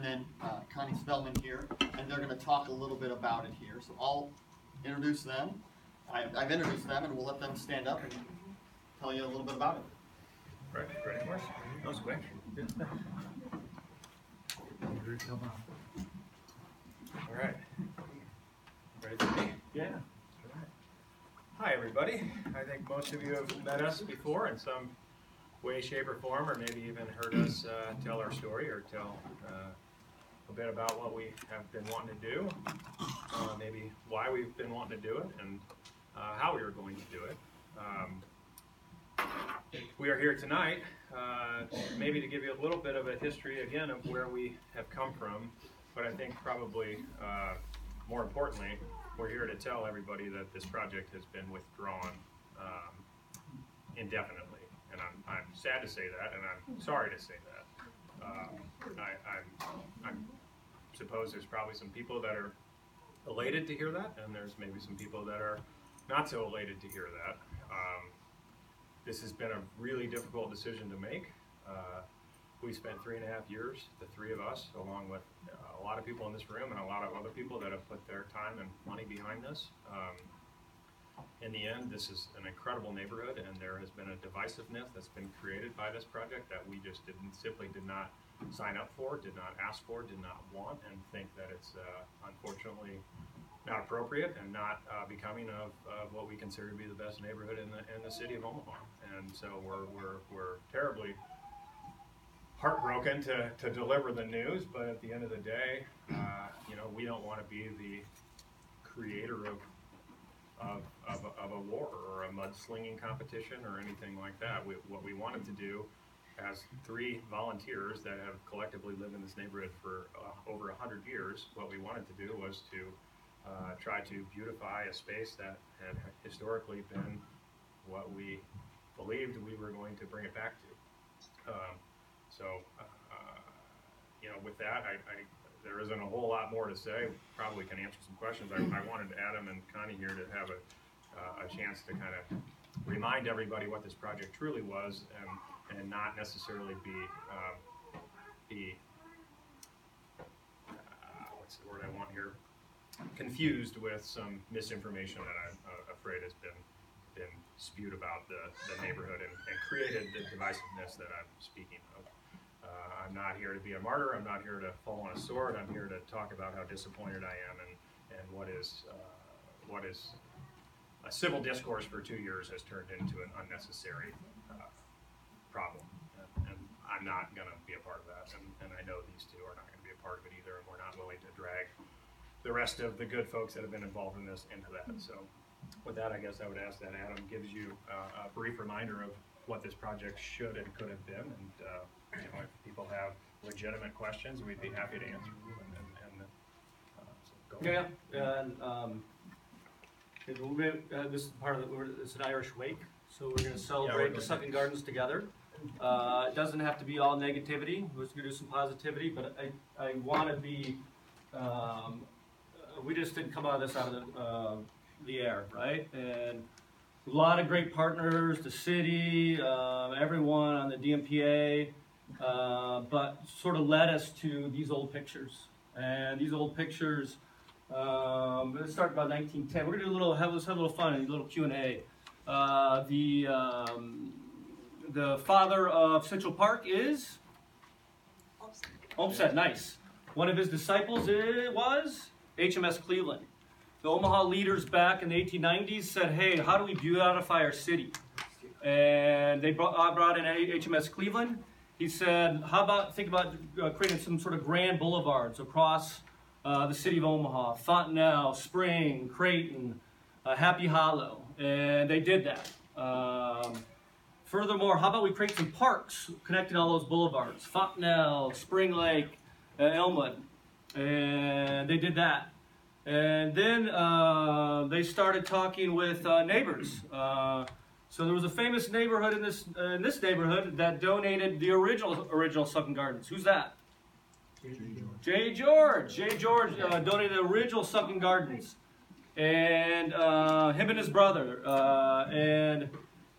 then Connie Spellman here, and they're going to talk a little bit about it here. So I'll introduce them. I've introduced them, and we'll let them stand up and tell you a little bit about it. Right, ready for us? That was quick. All right. Ready for me? Yeah. Hi, everybody. I think most of you have met us before in some way, shape, or form, or maybe even heard us tell our story or tell a bit about what we have been wanting to do, maybe why we've been wanting to do it, and how we were going to do it. We are here tonight maybe to give you a little bit of a history, again, of where we have come from, but I think probably more importantly, we're here to tell everybody that this project has been withdrawn indefinitely. And I'm sad to say that, and I'm sorry to say that. I suppose there's probably some people that are elated to hear that, and there's maybe some people that are not so elated to hear that. This has been a really difficult decision to make. We spent 3.5 years, the three of us, along with a lot of people in this room and a lot of other people that have put their time and money behind this. In the end, this is an incredible neighborhood, and there has been a divisiveness that's been created by this project that we just simply did not sign up for, did not ask for, did not want, and think that it's unfortunately not appropriate and not becoming of what we consider to be the best neighborhood in the city of Omaha. And so we're terribly heartbroken to deliver the news, but at the end of the day, we don't want to be the creator of a war or a mudslinging competition or anything like that. What we wanted to do as three volunteers that have collectively lived in this neighborhood for over 100 years, what we wanted to do was to try to beautify a space that had historically been what we believed we were going to bring it back to. With that, there isn't a whole lot more to say. Probably can answer some questions. I wanted Adam and Connie here to have a chance to kind of remind everybody what this project truly was, and not necessarily be what's the word I want here? Confused with some misinformation that I'm afraid has been spewed about the neighborhood and created the divisiveness that I'm speaking of. I'm not here to be a martyr. I'm not here to fall on a sword. I'm here to talk about how disappointed I am and what is a civil discourse for 2 years has turned into an unnecessary problem. And I'm not going to be a part of that. And I know these two are not going to be a part of it either. And we're not willing to drag the rest of the good folks that have been involved in this into that. So with that, I guess I would ask that Adam gives you a brief reminder of what this project should and could have been, and if people have legitimate questions, we'd be happy to answer them. So go ahead. This is part of it's an Irish wake, so we're going to celebrate the Second Gardens together. It doesn't have to be all negativity. We're just going to do some positivity, but I want to be. We just didn't come out of this out of the air, right? And a lot of great partners, the city, everyone on the DMPA, but sort of led us to these old pictures. And these old pictures, let's start about 1910. We're gonna do let's have a little fun, a little Q&A. The father of Central Park is? Olmsted, nice. One of his disciples was HMS Cleveland. The Omaha leaders back in the 1890s said, hey, how do we beautify our city? And they brought in HMS Cleveland. He said, think about creating some sort of grand boulevards across the city of Omaha, Fontenelle, Spring, Creighton, Happy Hollow. And they did that. Furthermore, how about we create some parks connecting all those boulevards, Fontenelle, Spring Lake, Elmwood. And they did that. And then they started talking with neighbors. So there was a famous neighborhood in this neighborhood that donated the original Second Gardens. Who's that? J. George. J. George donated the original Second Gardens, and him and his brother. And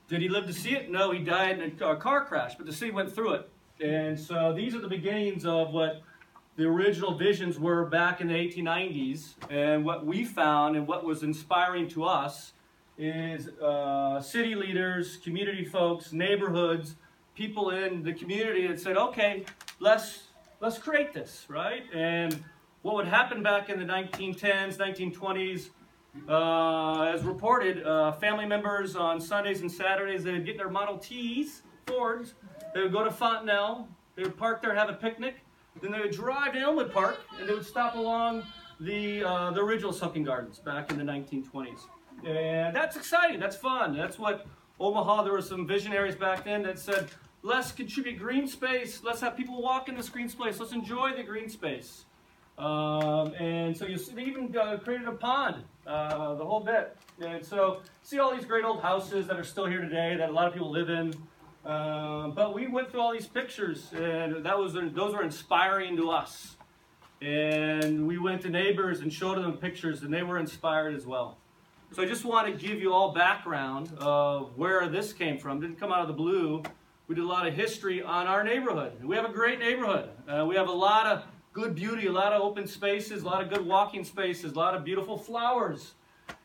did he live to see it? No, he died in a car crash. But the city went through it, and so these are the beginnings of what the original visions were back in the 1890s. And what we found and what was inspiring to us is city leaders, community folks, neighborhoods, people in the community that said, okay, let's create this, right? And what would happen back in the 1910s, 1920s, as reported, family members on Sundays and Saturdays, they would get their Model Ts, Fords, they would go to Fontenelle, they would park there and have a picnic, then they would drive to Elmwood Park, and they would stop along the original sunken gardens back in the 1920s. And that's exciting, that's fun, that's what Omaha, there were some visionaries back then that said, let's contribute green space, let's have people walk in this green space, let's enjoy the green space. And so they even created a pond, the whole bit. And so see all these great old houses that are still here today that a lot of people live in. But we went through all these pictures, and those were inspiring to us. And we went to neighbors and showed them pictures, and they were inspired as well. So I just want to give you all background of where this came from. It didn't come out of the blue. We did a lot of history on our neighborhood. We have a great neighborhood. We have a lot of good beauty, a lot of open spaces, a lot of good walking spaces, a lot of beautiful flowers.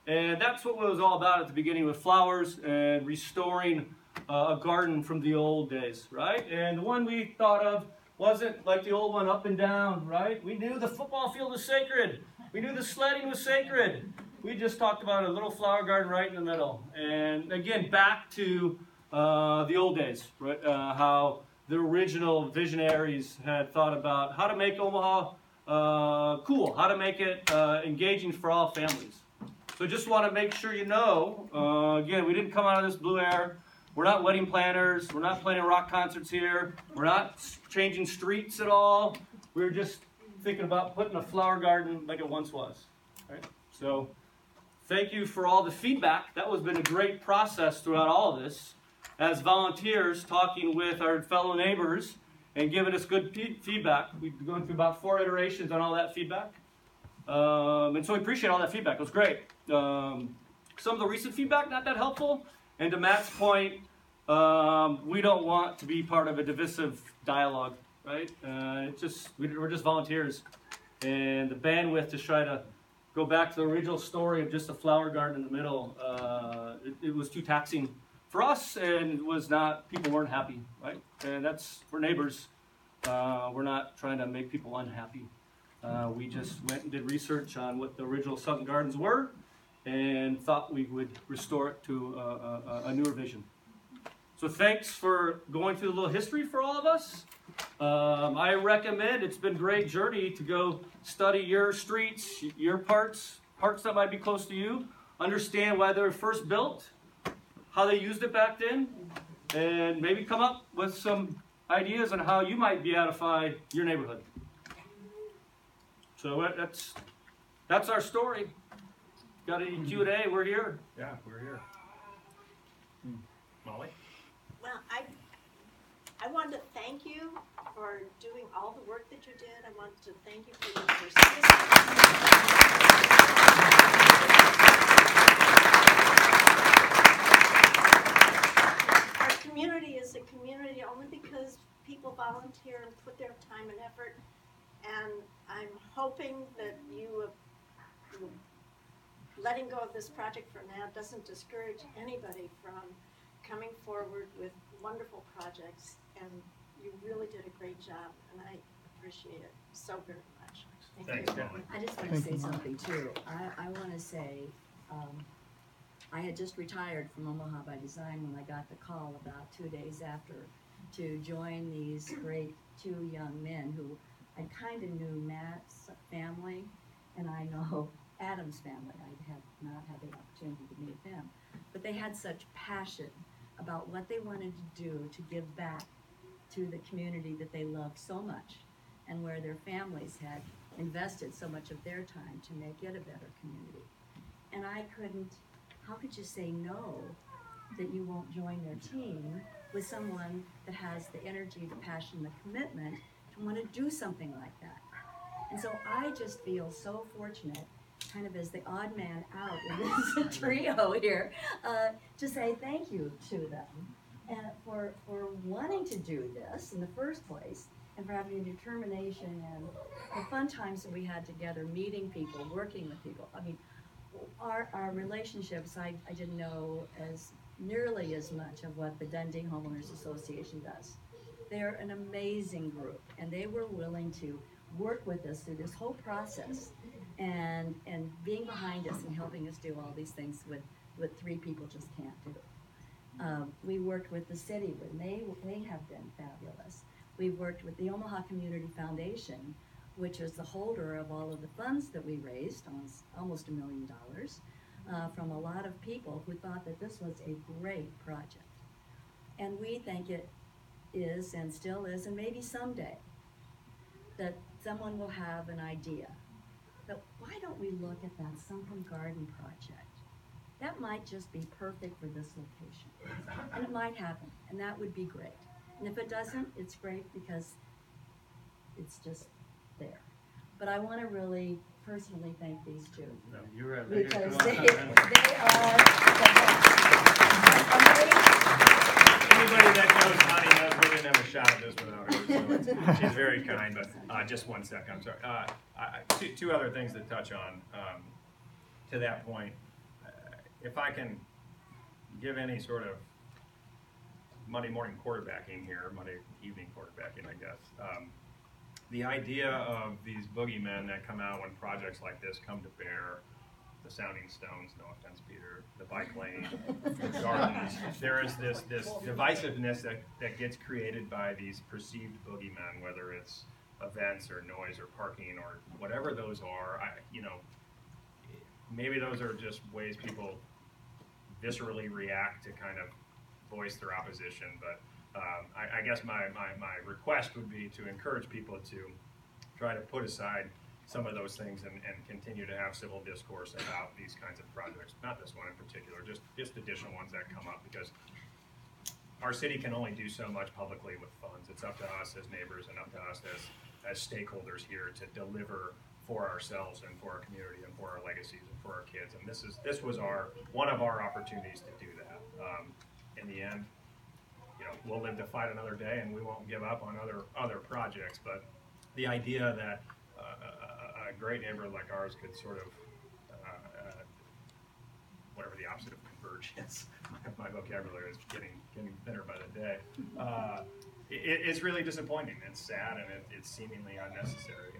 And that's what it was all about at the beginning, with flowers and restoring a garden from the old days, right? And the one we thought of wasn't like the old one, up and down, right? We knew the football field was sacred. We knew the sledding was sacred. We just talked about a little flower garden right in the middle. And again, back to the old days, right? How the original visionaries had thought about how to make Omaha cool, how to make it engaging for all families. So just want to make sure you know, again, we didn't come out of this blue air. We're not wedding planners. We're not playing rock concerts here. We're not changing streets at all. We're just thinking about putting a flower garden like it once was. Right? So thank you for all the feedback. That has been a great process throughout all of this. As volunteers, talking with our fellow neighbors and giving us good feedback. We've gone through about 4 iterations on all that feedback. And so we appreciate all that feedback. It was great. Some of the recent feedback, not that helpful. And to Matt's point, we don't want to be part of a divisive dialogue, right? We're just volunteers. And the bandwidth to try to go back to the original story of just a flower garden in the middle, it was too taxing for us, and it was not, people weren't happy, right? And we're neighbors. We're not trying to make people unhappy. We just went and did research on what the original sunken gardens were and thought we would restore it to a newer vision. So thanks for going through a little history for all of us. I recommend, it's been a great journey to go study your streets, your parts that might be close to you, understand why they were first built, how they used it back then, and maybe come up with some ideas on how you might beatify your neighborhood. So that's our story. Got any Q&A? We're here. Yeah, we're here. Molly? Well, I wanted to thank you for doing all the work that you did. I wanted to thank you for your persistence. Our community is a community only because people volunteer and put their time and effort. And I'm hoping that you letting go of this project for now doesn't discourage anybody from coming forward with wonderful projects, and you really did a great job, and I appreciate it so very much. Thanks, you. Molly. I just want to say something too. I want to say, I had just retired from Omaha by Design when I got the call about 2 days after to join these great 2 young men who I kind of knew Matt's family, and I know Adam's family. I have not had the opportunity to meet them, but they had such passion about what they wanted to do to give back to the community that they loved so much, and where their families had invested so much of their time to make it a better community. And I couldn't, how could you say no that you won't join their team with someone that has the energy, the passion, the commitment to want to do something like that? And so I just feel so fortunate, kind of as the odd man out in this trio here, to say thank you to them and for wanting to do this in the first place, and for having a determination the fun times that we had together, meeting people, working with people. I mean, our relationships, I didn't know as nearly as much of what the Dundee Homeowners Association does. They're an amazing group, and they were willing to work with us through this whole process, and being behind us and helping us do all these things with 3 people just can't do. We worked with the city, and they have been fabulous. We've worked with the Omaha Community Foundation, which is the holder of all of the funds that we raised, almost $1 million, from a lot of people who thought that this was a great project. And we think it is and still is, and maybe someday, that someone will have an idea. But why don't we look at that sunken garden project? That might just be perfect for this location. And it might happen, and that would be great. And if it doesn't, it's great because it's just there. But I want to really personally thank these 2. No, you were Because they are the best. Anybody that knows Connie knows we didn't have a shot at this without her. So she's very kind, but just one sec, I'm sorry. Two other things to touch on to that point. If I can give any sort of Monday morning quarterbacking here, Monday evening quarterbacking, I guess. The idea of these boogeymen that come out when projects like this come to bear, the sounding stones, no offense, Peter, the bike lane, the gardens, there is this divisiveness that gets created by these perceived boogeymen, whether it's events or noise or parking or whatever those are. Maybe those are just ways people viscerally react to kind of voice their opposition, but I guess my request would be to encourage people to try to put aside some of those things and continue to have civil discourse about these kinds of projects. Not this one in particular, just additional ones that come up, because our city can only do so much publicly with funds. It's up to us as neighbors and up to us as stakeholders here to deliver for ourselves and for our community and for our legacies and for our kids. And this was one of our opportunities to do that. In the end, we'll live to fight another day, and we won't give up on other projects. But the idea that a great neighborhood like ours could sort of whatever the opposite of converge is, my vocabulary is getting thinner by the day. It's really disappointing. It's sad, and it's seemingly unnecessary.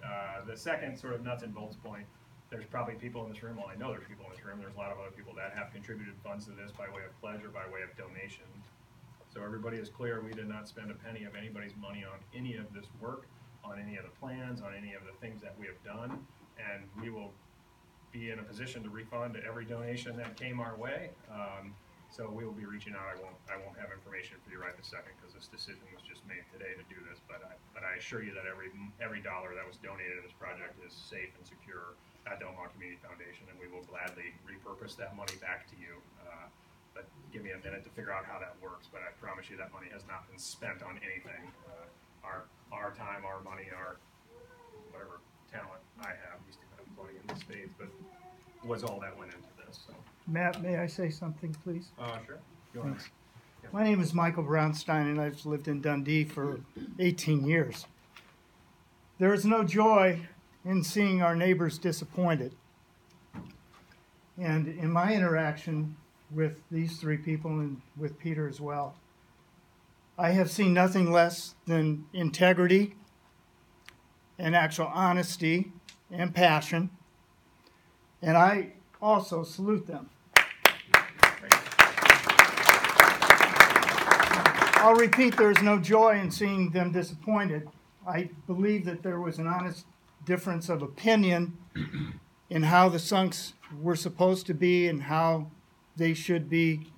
The second sort of nuts and bolts point, there's probably people in this room, well, I know there's people in this room, there's a lot of other people that have contributed funds to this by way of pledge or by way of donation. So everybody is clear, we did not spend a penny of anybody's money on any of this work, on any of the plans, on any of the things that we have done, and we will be in a position to refund every donation that came our way. So we will be reaching out. I won't have information for you right this second because this decision was just made today to do this. But I assure you that every dollar that was donated to this project is safe and secure at the Omaha Community Foundation, and we will gladly repurpose that money back to you. But give me a minute to figure out how that works. But I promise you that money has not been spent on anything. Our time, our money, our whatever talent I have, used to have plenty in the spades, but was all that went into this. So. Matt, may I say something, please? Sure. Go on. Thanks. My name is Michael Brownstein, and I've lived in Dundee for 18 years. There is no joy in seeing our neighbors disappointed. And in my interaction with these 3 people and with Peter as well, I have seen nothing less than integrity and actual honesty and passion. And I also salute them. I'll repeat, there is no joy in seeing them disappointed. I believe that there was an honest difference of opinion in how the sunks were supposed to be and how they should be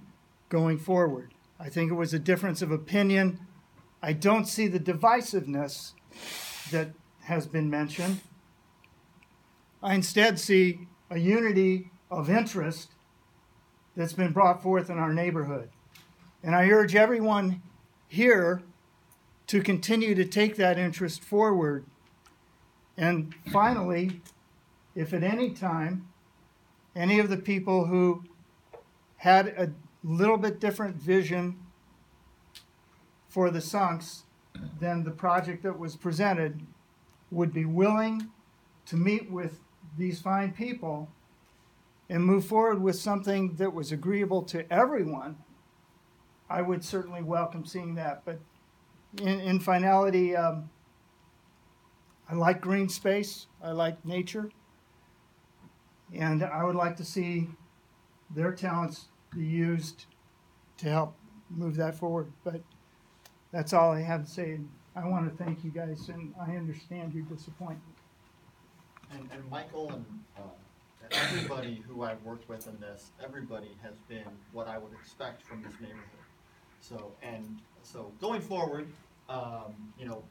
going forward. I think it was a difference of opinion. I don't see the divisiveness that has been mentioned. I instead see a unity of interest that's been brought forth in our neighborhood. And I urge everyone here to continue to take that interest forward. And finally, if at any time any of the people who had a little bit different vision for the sunks than the project that was presented, would be willing to meet with these fine people and move forward with something that was agreeable to everyone, I would certainly welcome seeing that. But in finality, I like green space, I like nature, and I would like to see their talents be used to help move that forward. But that's all I have to say. I want to thank you guys, and I understand your disappointment. And Michael and everybody who I've worked with in this, everybody has been what I would expect from this neighborhood. So going forward, you know,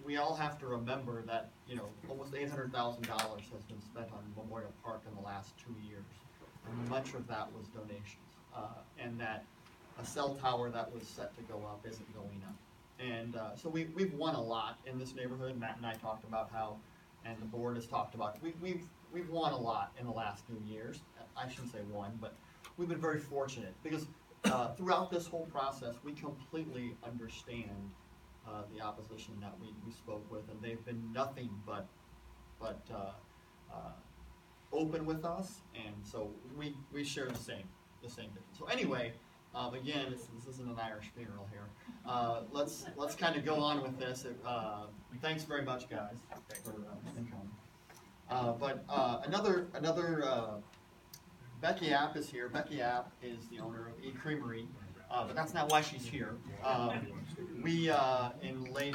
we all have to remember that, you know, almost $800,000 has been spent on Memorial Park in the last 2 years, and much of that was donations, and that a cell tower that was set to go up isn't going up. And so we've won a lot in this neighborhood. Matt and I talked about how, and the board has talked about, we've won a lot in the last few years. I shouldn't say won, but we've been very fortunate because throughout this whole process, we completely understand the opposition that we spoke with, and they've been nothing but open with us, and so we share the same vision. So anyway. Again, this isn't an Irish funeral here. Let's kind of go on with this. Thanks very much, guys, for coming. But another Becky App is here. Becky App is the owner of E Creamery, but that's not why she's here. We in late